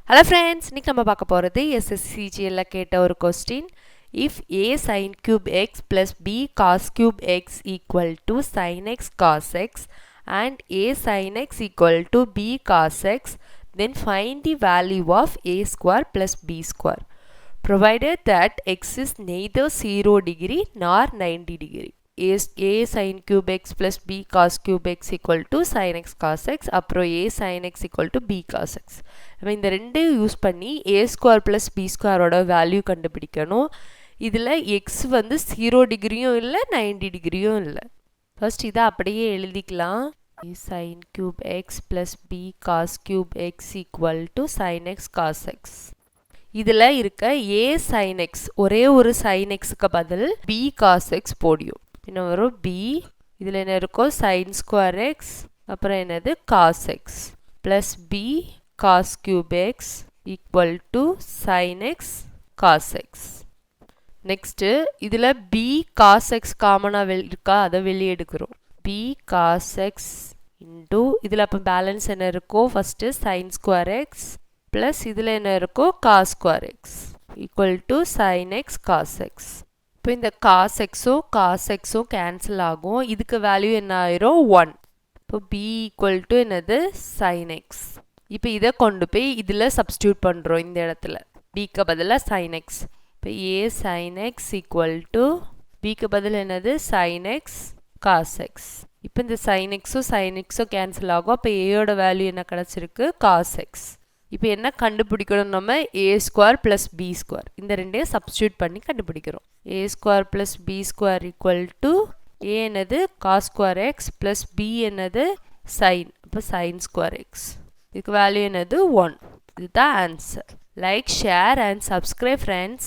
Hello friends, இன்னைக்கு நம்ம பார்க்க போறது SSC CGL கேட்ட ஒரு question. If a sin cube x plus b cos cube x equal to sin x cos x and a sin x equal to b cos x, then find the value of a square plus b square, provided that x is neither 0 degree nor 90 degree. a sin cube x plus b cos cube x equal to sin x cos x அப்புறம் a sin x equal to b cos x. நம்ம இந்த ரெண்டையும் use பண்ணி a square plus b ஸ்கொயரோட value கண்டுபிடிக்கணும். இதில் x வந்து 0 டிகிரியும் இல்லை 90 டிகிரியும் இல்லை. ஃபர்ஸ்ட் இதை அப்படியே எழுதிக்கலாம். a sin cube x plus b cos cube x equal to sin x cos x. இதில் இருக்க a sin x ஒரே ஒரு sin xக்கு பதில் b cos x போடியும். இன்னும் வரும் b, இதில் என்ன இருக்கும் sin square x, அப்புறம் என்னது cos x plus b cos cube x equal to sin x cos x. Next இதில் b cos x காமனாக இருக்கா, அதை வெளியே எடுக்கிறோம். b cos x இன்டூ இதில் அப்போ பேலன்ஸ் என்ன இருக்கும், first sin square x plus இதில் என்ன இருக்கும் cos square x equal to sin x cos x. இப்போ இந்த cos xம் கேன்சல் ஆகும். இதுக்கு வேல்யூ என்ன ஆயிரும் 1. இப்போ b ஈக்குவல் டு என்னது sin x. இப்போ இதை கொண்டு போய் இதில் சப்ஸ்டியூட் பண்ணுறோம். இந்த இடத்துல bக்கு பதிலாக sin x. இப்போ a sin x equal to bக்கு பதில் என்னது sin x cos x. இப்போ இந்த sin xம் கேன்சல் ஆகும். அப்போ aயோட வேல்யூ என்ன கிடச்சிருக்கு cos x. இப்போ என்ன கண்டுபிடிக்கணும், நம்ம a square plus b square இந்த ரெண்டையும் சப்ஸ்டியூட் பண்ணி கண்டுபிடிக்கிறோம். a square plus b square equal to a என்னது cos square x plus b என்னது sin, இப்போ sin ஸ்கொயர் x. இதுக்கு வேல்யூ என்னது 1. இதுதான் answer. Like, share and subscribe friends.